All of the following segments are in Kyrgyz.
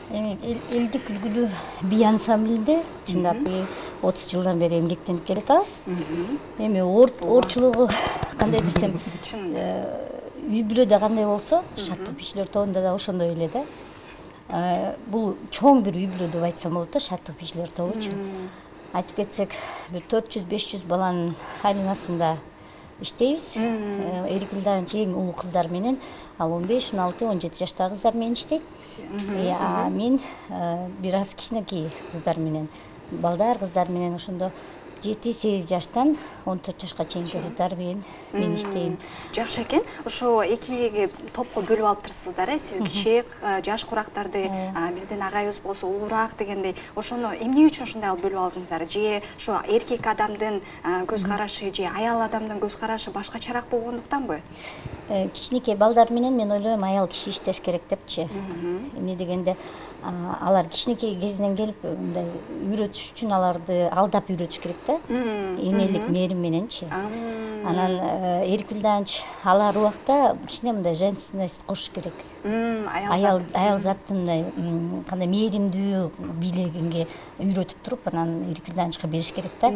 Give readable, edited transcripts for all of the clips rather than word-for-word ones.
Эми элдик үлгүлүү бий ансамблинде чындап 30 жылдан бери эмгектенип келатабыз. Эми оорчулугу кандай десем, үй бүлөдө кандай болсо, шаттык бишилер тобунда да ошондой эле да. Бул чоң бир үй бүлө деп айтсам болот да, шаттык бишилер тобучу. Айтып кетсек, бир 400-500 баланын айланасында иштейбиз. Эрикилдин эң улуу кыздар менен, ал 15, 16, 17 жаштагы кыздар менен иштейт. Мен бир аз кичинекей кыздар менен, балдар кыздар менен ошондо 7-8 жаштан 14 жашка чейинки кыздар менен мен иштейм. Жакшы экен. Ошо эки топко бөлүп алып турсуздар, сиз кичи жаш курактарды, бизден агайыбыз болсо улуураак дегендей. Ошону эмне үчүн ушундай алып бөлүп алдыңыздар? Же ошо эркек адамдын көз карашы, же аял адамдын көз карашы башкачараак болгондуктанбы? Кичинекей балдар менен мен ойлойм аял киши иштеш керек депчи. Эмне дегенде, алар кичинекей кезинен келип мындай үйрөтүш үчүн аларды алдап үйрөтүш керек да. Энелик мээрим мененчи. Анан эркилданч алар убакта кичине мындай женственность кошуш керек. Аял заттын кандай мээримдүү бийлегенге үйрөтүп туруп, анан эркилданчка бериш керек да.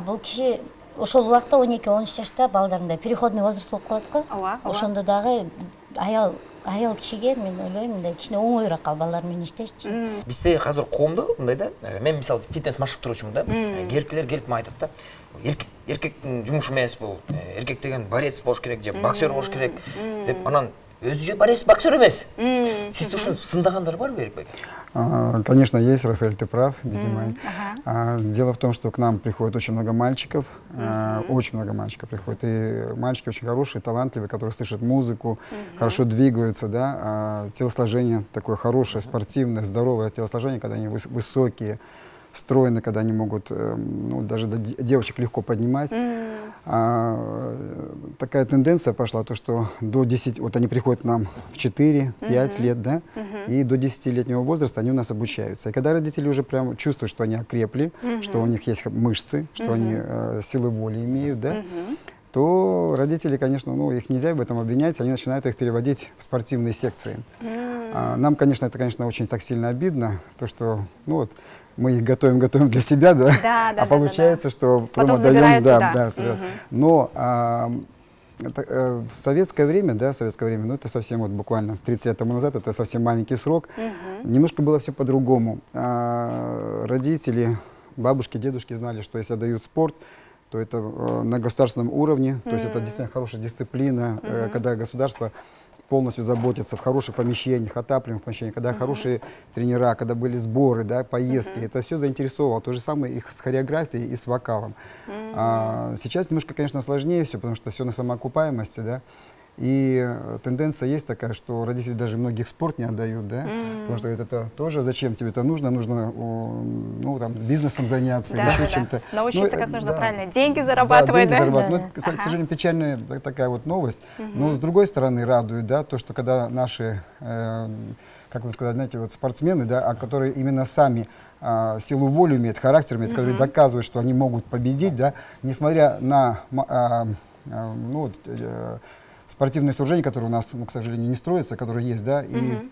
Бул киши ошол убакта 12-13 жашта балдарында переходный возраст болуп калат го. Ошондо дагы аял кишиге мен ойлойм мындай кичине оңоюраак балдар менен иштешчи. Бизде азыр коомдо мындай да, мен мисалы фитнес машыктыруучумун да, эркектер келип мага айтат да, эркектин жумушу эмес бул, эркек деген борец болуш керек же боксер болуш керек деп, анан өзү же борец, боксер эмес. Сизде ушуну сындагандар барбы, Эрикбек? Конечно, есть, Рафаэль, ты прав, видимо. Дело в том, что к нам приходит очень много мальчиков, приходит, и мальчики очень хорошие, талантливые, которые слышат музыку, хорошо двигаются, да, телосложение такое хорошее, спортивное, здоровое телосложение, когда они высокие, стройны, когда они могут, ну, даже девочек легко поднимать. Такая тенденция пошла, то, что до 10, вот они приходят к нам в 4-5 лет, да, и до 10-летнего возраста они у нас обучаются. И когда родители уже прям чувствуют, что они окрепли, что у них есть мышцы, что они силы воли имеют, да, то родители, конечно, ну, их нельзя в этом обвинять, они начинают их переводить в спортивные секции. Нам, конечно, это, конечно, очень так сильно обидно, то, что, ну, вот, мы их готовим для себя, да, а получается, что потом отдаем, да. Но в советское время, ну, это совсем вот буквально 30 лет тому назад, это совсем маленький срок, немножко было все по-другому. Родители, бабушки, дедушки знали, что если дают спорт, то это на государственном уровне, то есть это действительно хорошая дисциплина, когда государство полностью заботится в хороших помещениях, отапливаемых помещениях, когда хорошие тренера, когда были сборы, да, поездки, это все заинтересовало. То же самое их с хореографией и с вокалом. Сейчас немножко, конечно, сложнее все, потому что все на самоокупаемости, да. И тенденция есть такая, что родители даже многих в спорт не отдают, да, потому что это тоже, зачем тебе это нужно, ну, там, бизнесом заняться, или еще чем-то. Научиться, как нужно правильно деньги зарабатывать, да? Ну, к сожалению, печальная такая вот новость, но с другой стороны радует, да, то, что когда наши, как вы сказали, знаете, вот спортсмены, да, которые именно сами силу воли имеют, характер имеют, которые доказывают, что они могут победить, да, несмотря на, ну, спортивные сооружения, которые у нас, ну, к сожалению, не строятся, которые есть, да, и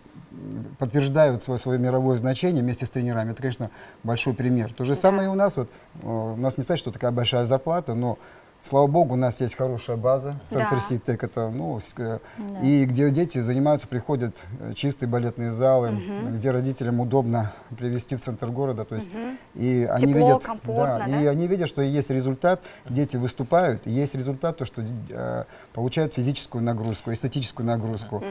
подтверждают свое мировое значение вместе с тренерами. Это, конечно, большой пример. То же самое и у нас. Вот, у нас не сказать, что такая большая зарплата, но, слава богу, у нас есть хорошая база, центр СИТЭК, это, ну, и где дети занимаются, приходят чистые балетные залы, где родителям удобно привезти в центр города, то есть, и они тепло, видят, комфортно, да, и они видят, что есть результат, дети выступают, и есть результат, то, что получают физическую нагрузку, эстетическую нагрузку.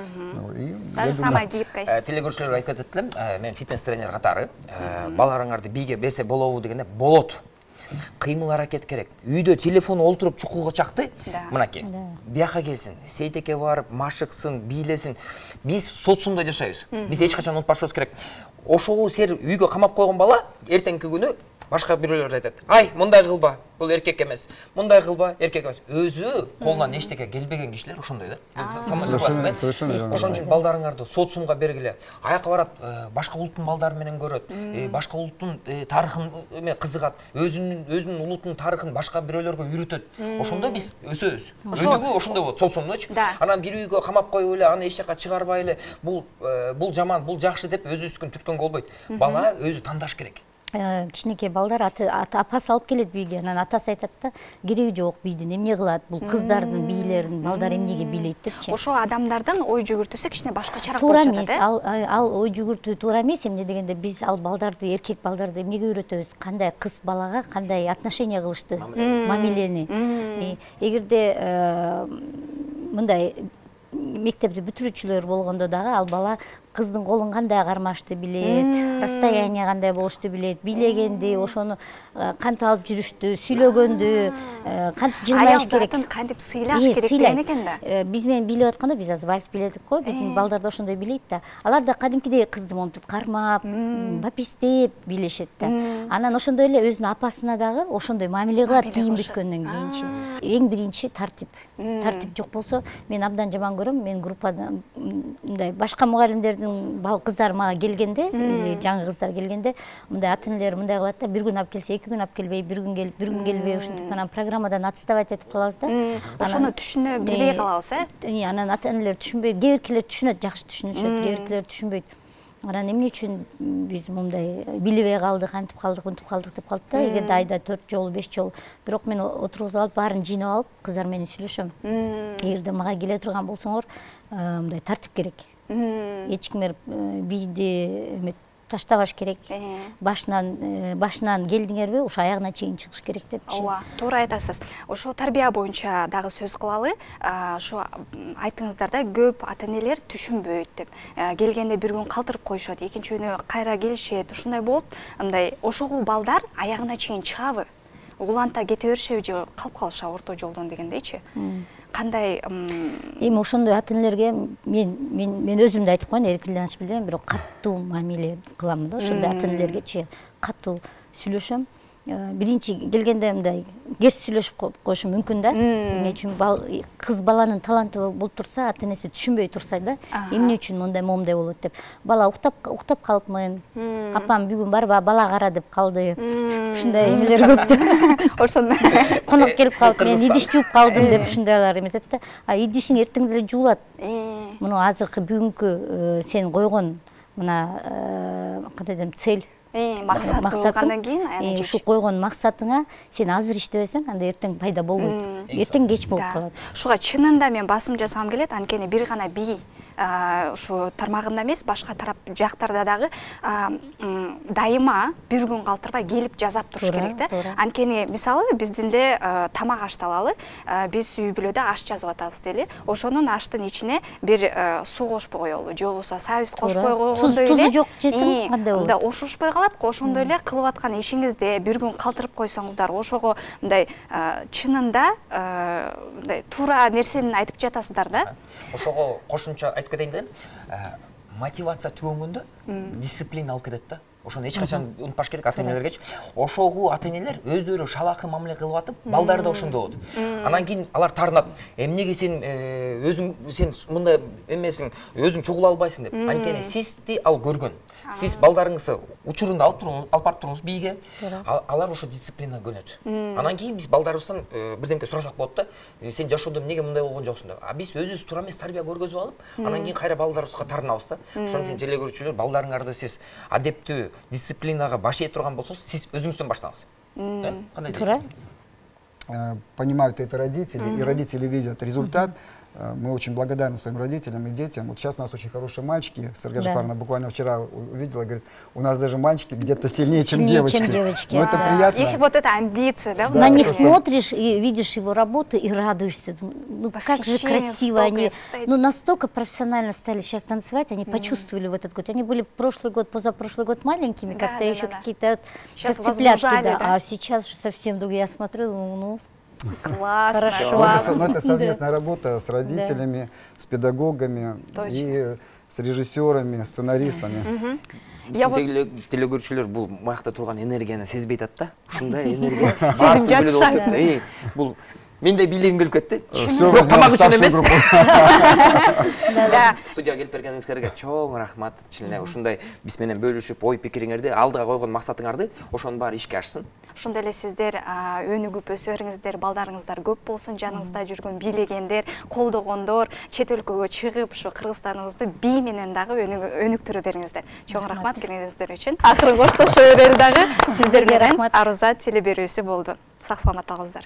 Даже самая гибкость. Телегөршілер айтып өттім, мен фитнес-тренер қатары, баларыңарды биге берсе болуы дегенде болот. Кыймыл аракет керек. Үйдө телефон олтуруп чукууга чакты. Мынаки. Бияка келсин, сейтекке барып, машыксын, бийлесин. Биз социумда жашайбыз. Биз эч качан унутпашыбыз керек. Ошол сер үйгө камап койгон бала эртеңки күнү башка бирөөлөр айтат, ай мындай кылба, бул эркек эмес, мындай кылба, эркек эмес. Өзү колунан эчтеке келбеген кишилер ошондой да. Совершенно верно. Ошон үчүн балдарыңарды социумга бергиле. Аяка барат, башка улуттун балдары менен көрөт, башка улуттун тарыхын кызыгат, өзүнүн улуттун тарыхын башка бирөөлөргө үйрөтөт. Ошондо биз өсөбүз. Өнүгүү ошондой болот, социумдочу. Анан бир үйгө камап коюп эле, аны эч жака чыгарбай эле, бул жаман, бул жакшы деп өзүбүздүн түрткөнгө болбойт. Бала өзү тандаш керек. Кичинекей балдар апасы алып келет бийге, анан атасы айтат да, кереги жок бийдин, эмне кылат, бул кыздардын бийлерин, балдар эмнеге бийлейт депчи. Ошо адамдардын ой жүгүртүүсү кичине башкачараак туура болуп эмес, жатат, ал ой жүгүртүү туура эмес, эмне дегенде биз ал балдарды, эркек балдарды эмнеге үйрөтөбүз, кандай кыз балага кандай отношение кылышты, мамилени. Эгерде мындай мектепти бүтүрүүчүлөр болгондо дагы ал бала кыздын колун кандай кармашты билет, расстояние кандай болушту билет, бийлегенди, ошону кантип алып жүрүштү, сүйлөгөндү, кантип жырлаш керек. Аял затын кантип сыйлаш керек деген экен да. Биз менен бийлеп атканда биз азыр вальс бийледик го, биздин балдар да ошондой бийлейт да. Алар да кадимкидей кызды монтип кармап, бапестеп бийлешет да. Анан ошондой эле өзүнүн апасына дагы ошондой мамиле кылат кийин бүткөндөн кийинчи. Эң биринчи тартип. Тартип жок болсо мен абдан жаман көрөм. Мен группада мындай башка мугалимдердин кыздар мага келгенде, жаңы кыздар келгенде, мындай ата-энелер мындай кылат да, бир күн алып келсе, 2 күн алып келбей, бир күн келип, бир күн келбей, ошентип анан программадан отставать этип калабыз да. Ошону түшүнө билбей калабыз, Анан ата-энелер түшүнбөй, кээ биркилер түшүнөт, жакшы түшүнүшөт, кээ биркилер түшүнбөйт. Анан эмне үчүн биз мындай билбей калдык, антип калдык, мынтип калдык деп калып да. Эгерде айда 4 жолу, 5 жолу, бирок мен отургузуп алып, баарын жыйнап алып, кыздар менен сүйлөшөм. Эгерде мага келе турган болсоңор, мындай тартип керек. Эч кимер бийди таштабаш керек. Башынан келдиңерби, ушу аягына чейин чыгыш керек депчи. Ооба, туура айтасыз. Ошо тарбия боюнча дагы сөз кылалы. Ошо айтыңыздар да, көп ата-энелер түшүнбөйт деп. Келгенде бир күн калтырып коюшат, экинчи күнү кайра келишет. Ушундай болуп, андай ошого балдар аягына чейин чыгабы? Уланта кете беришеби же калып калышабы орто жолдон дегендейчи? Кандай эми ошондой ата-энелерге мен өзүм да айтып коеюн, эркинден ачып билбейм, бирок каттуу мамиле кылам да, ошондой ата-энелергечи каттуу сүйлөшөм. Биринчи келгенде мындай керс сүйлөшүп коюшу мүмкүн да. Эмне үчүн кыз баланын таланты болуп турса, ата-энеси түшүнбөй турса да, эмне үчүн мындай момундай болот деп. Бала уктап калыпмын, апам бүгүн барба бала кара деп калды. Ушундай эмелер көп да. Ошондой конок келип калып, мен идиш жууп калдым деп ушундайлар эметет да. Идишиң эртең деле жуулат. Муну азыркы бүгүнкү сен койгон мына кандай дейм, цель, максат койгондон кийин ушу койгон максатыңа сен азыр иштебесең, анда эртең пайда болбойт. Эртең кеч болуп калат. Ушуга чынында мен басым жасагым келет, анткени бир гана бий ушу тармагында эмес, башка тарап жактарда дагы дайыма бир күн калтырбай келип жазап туруш керек да. Анткени мисалы биздин эле тамак ашталалы, биз үй бүлөдө аш жазып атабыз дейли. Ошонун аштын ичине бир суу кошпой коелу, же болбосо сабиз кошпой койгондой эле. Тузу жок жесең кандай болот? Мында ошошпой калат, ошондой эле кылып аткан ишиңизде бир күн калтырып койсоңуздар, ошого мындай чынында мындай туура нерсени айтып жатасыздар да. Ошого кошумча айтып кетейин дедим. Мотивация түгөнгөндө дисциплина алып кетет да. Ошону эч качан унутпаш керек ата-энелергечи. Ошогу ата-энелер өздөрү шалакы мамиле кылып атып, балдары да ошондой болот. Анан кийин алар таарынат. Эмнеге сен сен мындай эмесиң, өзүң чогула албайсың деп. Анткени сизди ал көргөн. Сиз балдарыңызды учурунда алып барып туруңуз бийге. Алар ошо дисциплина көнөт. Анан кийин биз балдарыбыздан бирдемке сурасак болот да. Сен жашоодо эмнеге мындай болгон жоксуң деп. Биз өзүбүз туура эмес тарбия көргөзүп алып, анан кийин кайра балдарыбызга таарынабыз да. Ошон үчүн теле көрүүчүлөр, балдарыңарды сиз адептүү дисциплинага баш ээ турган болсоңуз, сиз өзүңүздөн баштаңыз. Кандай дейсиз? Понимают это родители, и родители видят результат. Мы очень благодарны своим родителям и детям. Вот сейчас у нас очень хорошие мальчики. Сергей Жапаровна буквально вчера увидела, говорит, у нас даже мальчики где-то сильнее, чем девочки. Но это приятно. Их вот эта амбиция, да? На них смотришь и видишь его работы и радуешься. Ну как же красиво они. Ну настолько профессионально стали сейчас танцевать, они почувствовали в этот год. Они были прошлый год, позапрошлый год маленькими, как-то еще какие-то цыплятки, а сейчас совсем другие. Я смотрю, ну... Классно. Хорошо. Но это совместная работа с родителями, с педагогами и с режиссерами, сценаристами. телегөрүүчүлөр бул маякта турган энергияны сезбей атат да. Ушундай энергия сезим жатышат. Бул мен де бийлегим келип кетти. Бирок тамак үчүн эмес. Студияга келип бергениңизге чоң рахмат. Чын эле ушундай биз менен бөлүшүп, ой пикириңерди, алдыга койгон максатыңарды ошонун баары ишке ашсын. Ошондой эле сиздер өнүгүп өсөрүңүздөр, балдарыңыздар көп болсун, жаныңызда жүргөн бийлегендер, колдогондор, чет өлкөгө чыгып, ушу Кыргызстаныбызды бий менен дагы өнүктүрө бериңиздер. Чоң рахмат келгениңиздер үчүн. Акыры коштошо берели дагы. Сиздерге рахмат. Арузат телеберүүсү болду. Сак саламат калыңыздар.